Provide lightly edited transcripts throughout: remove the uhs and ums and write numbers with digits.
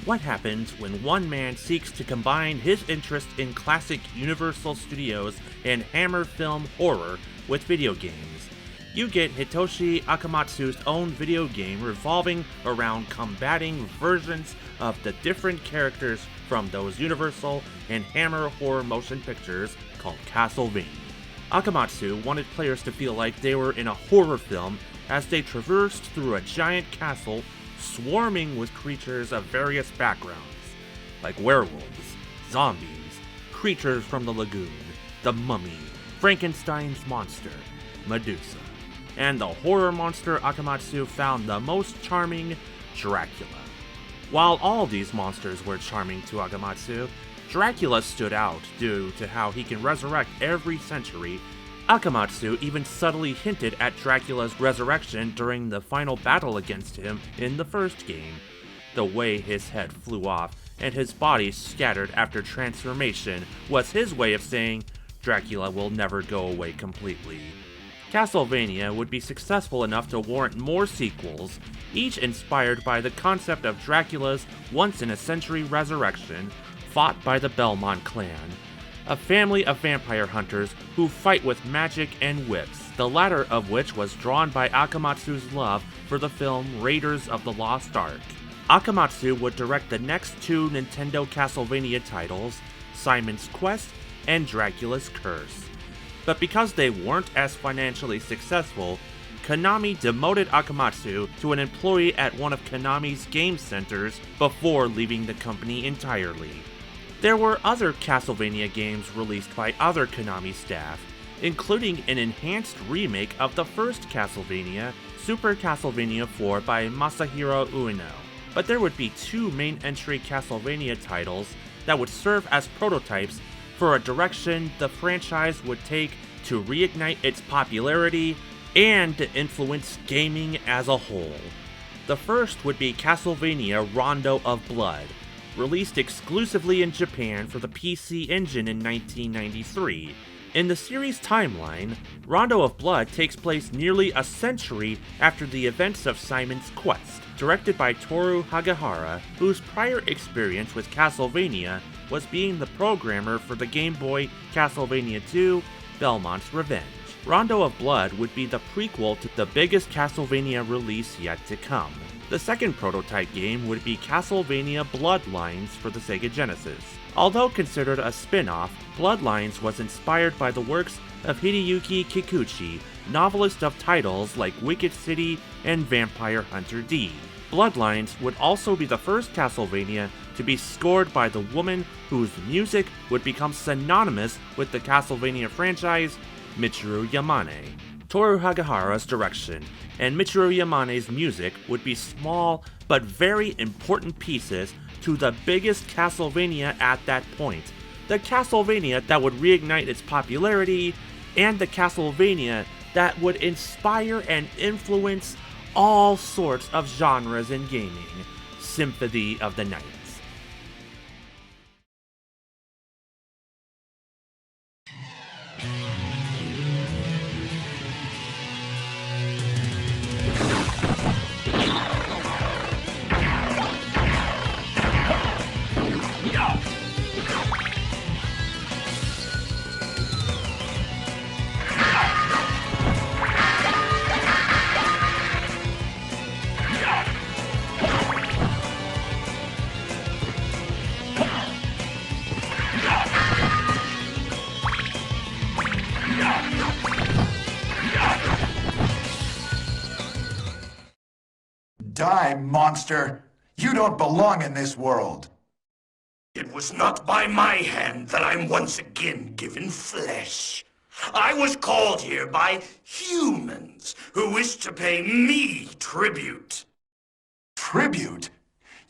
What happens when one man seeks to combine his interest in classic Universal Studios and Hammer film horror with video games? You get Hitoshi Akamatsu's own video game revolving around combating versions of the different characters from those Universal and Hammer horror motion pictures called Castlevania. Akamatsu wanted players to feel like they were in a horror film as they traversed through a giant castle swarming with creatures of various backgrounds, like werewolves, zombies, creatures from the lagoon, the mummy, Frankenstein's monster, Medusa, and the horror monster Akamatsu found the most charming, Dracula. While all these monsters were charming to Akamatsu, Dracula stood out due to how he can resurrect every century. Akamatsu even subtly hinted at Dracula's resurrection during the final battle against him in the first game. The way his head flew off and his body scattered after transformation was his way of saying Dracula will never go away completely. Castlevania would be successful enough to warrant more sequels, each inspired by the concept of Dracula's once-in-a-century resurrection, fought by the Belmont clan, a family of vampire hunters who fight with magic and whips, the latter of which was drawn by Akamatsu's love for the film Raiders of the Lost Ark. Akamatsu would direct the next two Nintendo Castlevania titles, Simon's Quest and Dracula's Curse. But because they weren't as financially successful, Konami demoted Akamatsu to an employee at one of Konami's game centers before leaving the company entirely. There were other Castlevania games released by other Konami staff, including an enhanced remake of the first Castlevania, Super Castlevania 4 by Masahiro Ueno. But there would be two main entry Castlevania titles that would serve as prototypes for a direction the franchise would take to reignite its popularity and to influence gaming as a whole. The first would be Castlevania Rondo of Blood, released exclusively in Japan for the PC Engine in 1993. In the series timeline, Rondo of Blood takes place nearly a century after the events of Simon's Quest, directed by Toru Hagahara, whose prior experience with Castlevania was being the programmer for the Game Boy Castlevania II, Belmont's Revenge. Rondo of Blood would be the prequel to the biggest Castlevania release yet to come. The second prototype game would be Castlevania Bloodlines for the Sega Genesis. Although considered a spin-off, Bloodlines was inspired by the works of Hideyuki Kikuchi, novelist of titles like Wicked City and Vampire Hunter D. Bloodlines would also be the first Castlevania to be scored by the woman whose music would become synonymous with the Castlevania franchise, Michiru Yamane. Toru Hagahara's direction and Michiru Yamane's music would be small but very important pieces to the biggest Castlevania at that point, the Castlevania that would reignite its popularity, and the Castlevania that would inspire and influence all sorts of genres in gaming, Symphony of the Night. Die, monster! You don't belong in this world! It was not by my hand that I'm once again given flesh. I was called here by humans who wish to pay me tribute. Tribute?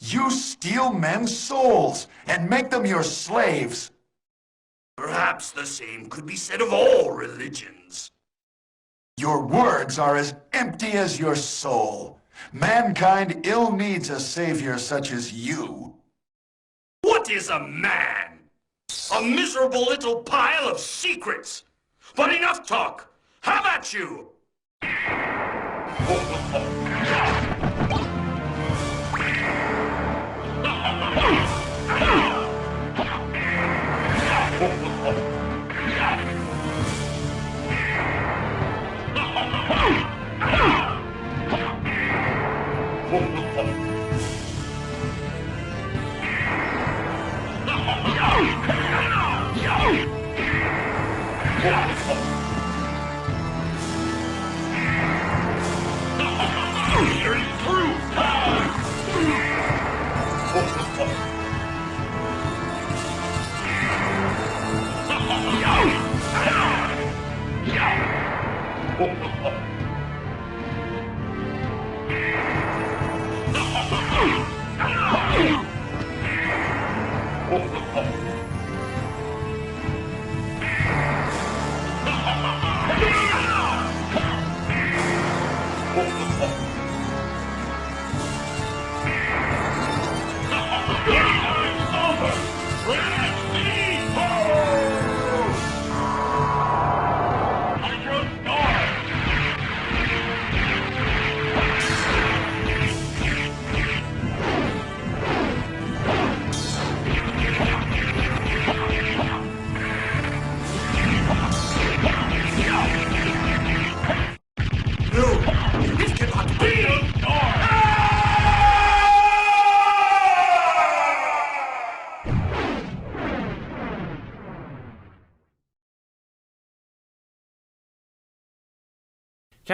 You steal men's souls and make them your slaves! Perhaps the same could be said of all religions. Your words are as empty as your soul. Mankind ill needs a savior such as you. What is a man? A miserable little pile of secrets. But enough talk. How about you?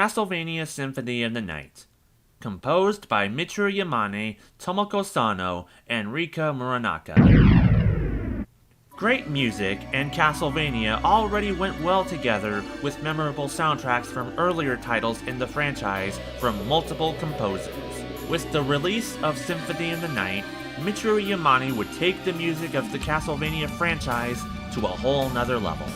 Castlevania Symphony of the Night. Composed by Michiru Yamane, Tomoko Sano, and Rika Muranaka. Great music and Castlevania already went well together with memorable soundtracks from earlier titles in the franchise from multiple composers. With the release of Symphony of the Night, Michiru Yamane would take the music of the Castlevania franchise to a whole nother level.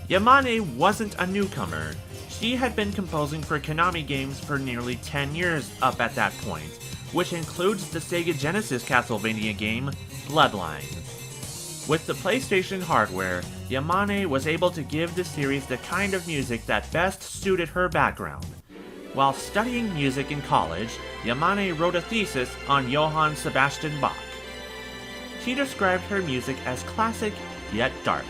Yamane wasn't a newcomer. She had been composing for Konami games for nearly 10 years up at that point, which includes the Sega Genesis Castlevania game, Bloodlines. With the PlayStation hardware, Yamane was able to give the series the kind of music that best suited her background. While studying music in college, Yamane wrote a thesis on Johann Sebastian Bach. She described her music as classic yet dark.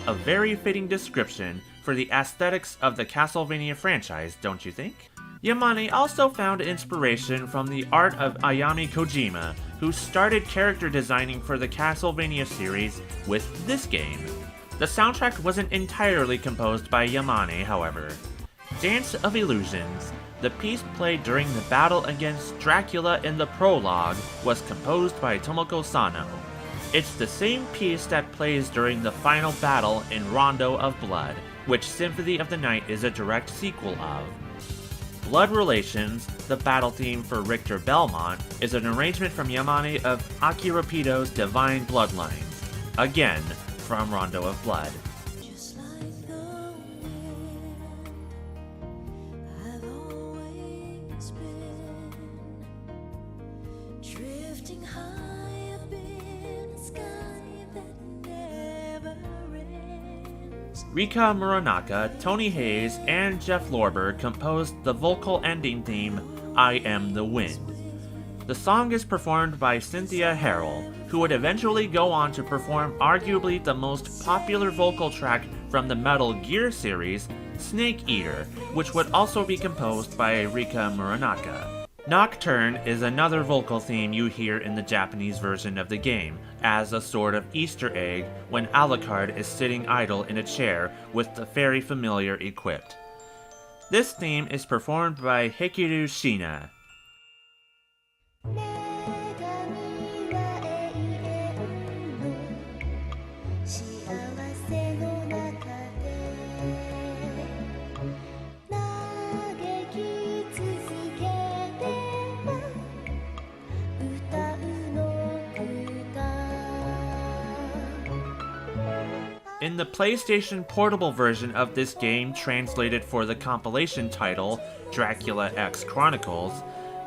A very fitting description for the aesthetics of the Castlevania franchise, don't you think? Yamane also found inspiration from the art of Ayami Kojima, who started character designing for the Castlevania series with this game. The soundtrack wasn't entirely composed by Yamane, however. Dance of Illusions, the piece played during the battle against Dracula in the prologue, was composed by Tomoko Sano. It's the same piece that plays during the final battle in Rondo of Blood, which Symphony of the Night is a direct sequel of. Blood Relations, the battle theme for Richter Belmont, is an arrangement from Yamane of Akira Pito's Divine Bloodlines, again from Rondo of Blood. Rika Muranaka, Tony Hayes, and Jeff Lorber composed the vocal ending theme, I Am the Wind. The song is performed by Cynthia Harrell, who would eventually go on to perform arguably the most popular vocal track from the Metal Gear series, Snake Eater, which would also be composed by Rika Muranaka. Nocturne is another vocal theme you hear in the Japanese version of the game, as a sort of Easter egg when Alucard is sitting idle in a chair with the very familiar equipped. This theme is performed by Hikiru Shina. In the PlayStation Portable version of this game, translated for the compilation title, Dracula X Chronicles,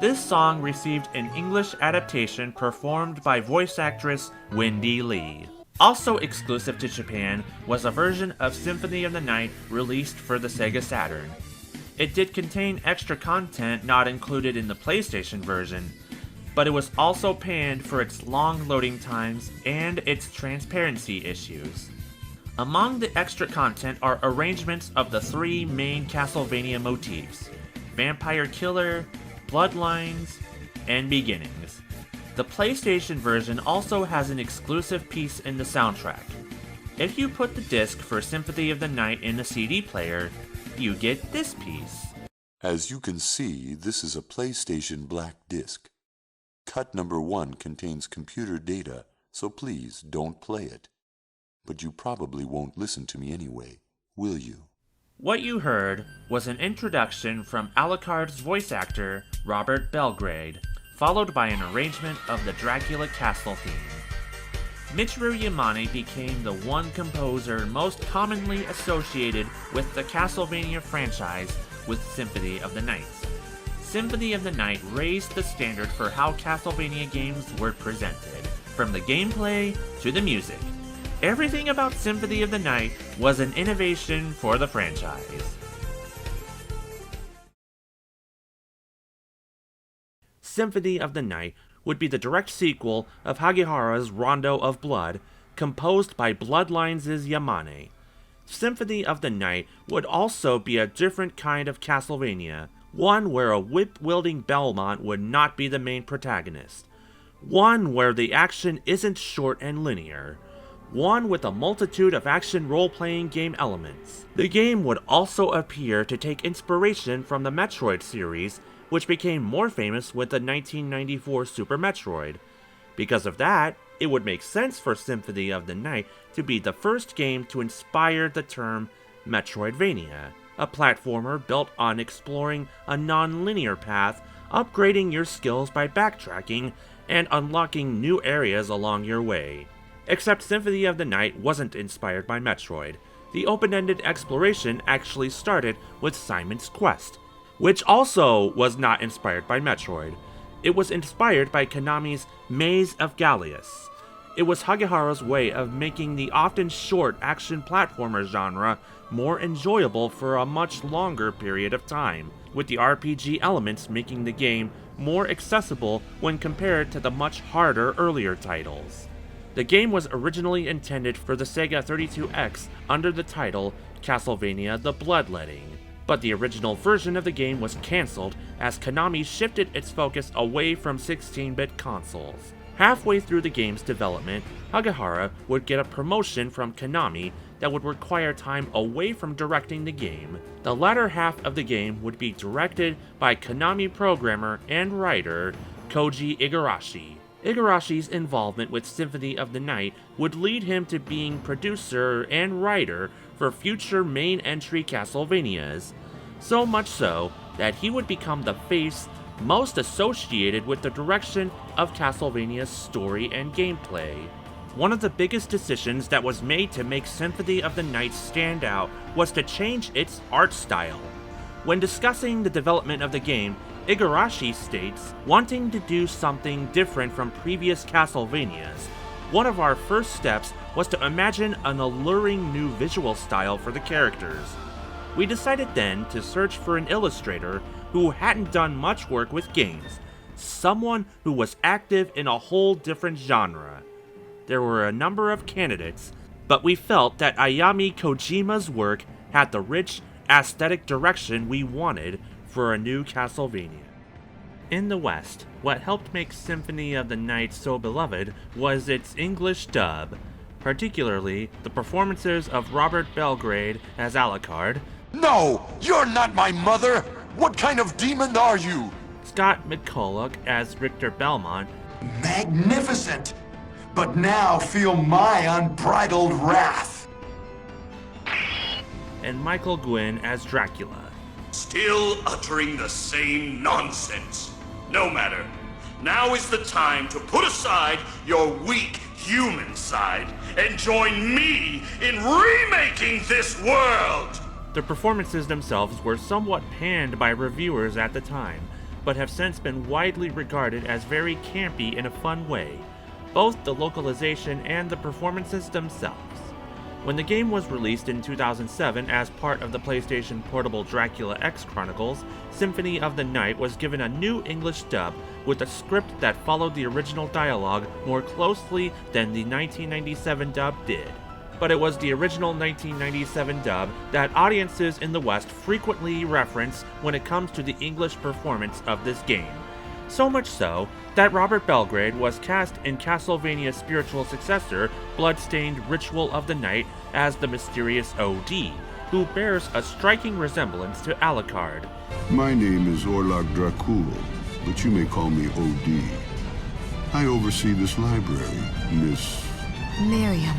this song received an English adaptation performed by voice actress Wendy Lee. Also exclusive to Japan was a version of Symphony of the Night released for the Sega Saturn. It did contain extra content not included in the PlayStation version, but it was also panned for its long loading times and its transparency issues. Among the extra content are arrangements of the 3 main Castlevania motifs: Vampire Killer, Bloodlines, and Beginnings. The PlayStation version also has an exclusive piece in the soundtrack. If you put the disc for Symphony of the Night in a CD player, you get this piece. As you can see, this is a PlayStation Black disc. Cut number 1 contains computer data, so please don't play it. But you probably won't listen to me anyway, will you? What you heard was an introduction from Alucard's voice actor, Robert Belgrade, followed by an arrangement of the Dracula Castle theme. Michiru Yamane became the one composer most commonly associated with the Castlevania franchise with Symphony of the Night. Symphony of the Night raised the standard for how Castlevania games were presented, from the gameplay to the music. Everything about Symphony of the Night was an innovation for the franchise. Symphony of the Night would be the direct sequel of Hagihara's Rondo of Blood, composed by Bloodlines' Yamane. Symphony of the Night would also be a different kind of Castlevania, one where a whip-wielding Belmont would not be the main protagonist, one where the action isn't short and linear, one with a multitude of action role-playing game elements. The game would also appear to take inspiration from the Metroid series, which became more famous with the 1994 Super Metroid. Because of that, it would make sense for Symphony of the Night to be the first game to inspire the term Metroidvania, a platformer built on exploring a non-linear path, upgrading your skills by backtracking, and unlocking new areas along your way. Except Symphony of the Night wasn't inspired by Metroid. The open-ended exploration actually started with Simon's Quest, which also was not inspired by Metroid. It was inspired by Konami's Maze of Gallius. It was Hagihara's way of making the often short action platformer genre more enjoyable for a much longer period of time, with the RPG elements making the game more accessible when compared to the much harder earlier titles. The game was originally intended for the Sega 32X under the title Castlevania The Bloodletting, but the original version of the game was cancelled as Konami shifted its focus away from 16-bit consoles. Halfway through the game's development, Hagihara would get a promotion from Konami that would require time away from directing the game. The latter half of the game would be directed by Konami programmer and writer Koji Igarashi. Igarashi's involvement with Symphony of the Night would lead him to being producer and writer for future main entry Castlevanias, so much so that he would become the face most associated with the direction of Castlevania's story and gameplay. One of the biggest decisions that was made to make Symphony of the Night stand out was to change its art style. When discussing the development of the game, Igarashi states, wanting to do something different from previous Castlevanias, one of our first steps was to imagine an alluring new visual style for the characters. We decided then to search for an illustrator who hadn't done much work with games, someone who was active in a whole different genre. There were a number of candidates, but we felt that Ayami Kojima's work had the rich, aesthetic direction we wanted for a new Castlevania. In the West, what helped make Symphony of the Night so beloved was its English dub, particularly the performances of Robert Belgrade as Alucard, No! You're not my mother! What kind of demon are you? Scott McCulloch as Richter Belmont, Magnificent! But now feel my unbridled wrath! and Michael Gwynn as Dracula. Still uttering the same nonsense. No matter. Now is the time to put aside your weak human side and join me in remaking this world! The performances themselves were somewhat panned by reviewers at the time, but have since been widely regarded as very campy in a fun way, both the localization and the performances themselves. When the game was released in 2007 as part of the PlayStation Portable Dracula X Chronicles, Symphony of the Night was given a new English dub with a script that followed the original dialogue more closely than the 1997 dub did. but it was the original 1997 dub that audiences in the West frequently reference when it comes to the English performance of this game. So much so that Robert Belgrade was cast in Castlevania's spiritual successor, Bloodstained Ritual of the Night, as the mysterious OD, who bears a striking resemblance to Alucard. My name is Orlok Dracul, but you may call me OD. I oversee this library, Miss... Miriam.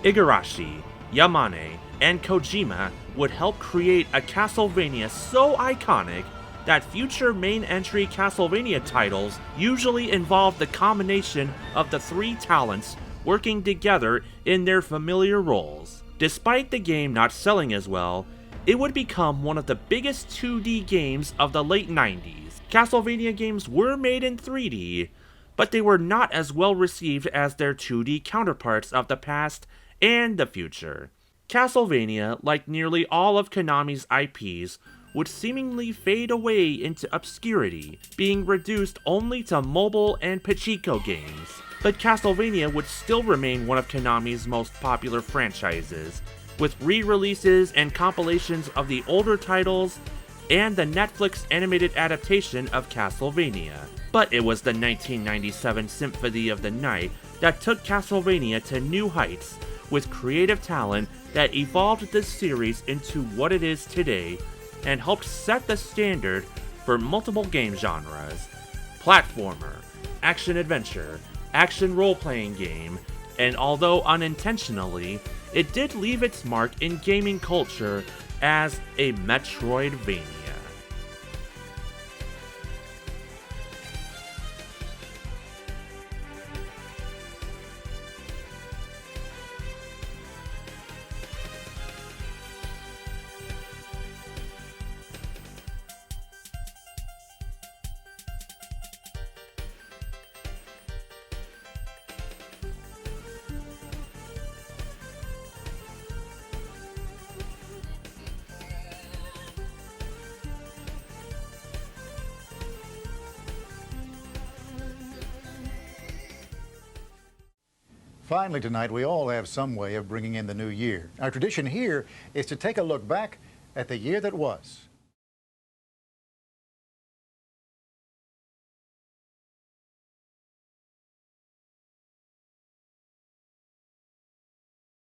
Igarashi, Yamane, and Kojima would help create a Castlevania so iconic that future main entry Castlevania titles usually involve the combination of the three talents working together in their familiar roles. Despite the game not selling as well, it would become one of the biggest 2D games of the late 90s. Castlevania games were made in 3D, but they were not as well received as their 2D counterparts of the past and the future. Castlevania, like nearly all of Konami's IPs, would seemingly fade away into obscurity, being reduced only to mobile and pachinko games. But Castlevania would still remain one of Konami's most popular franchises, with re-releases and compilations of the older titles and the Netflix animated adaptation of Castlevania. But it was the 1997 Symphony of the Night that took Castlevania to new heights, with creative talent that evolved this series into what it is today, and helped set the standard for multiple game genres: platformer, action-adventure, action role-playing game, and although unintentionally, it did leave its mark in gaming culture as a Metroidvania. Finally tonight, we all have some way of bringing in the new year. Our tradition here is to take a look back at the year that was.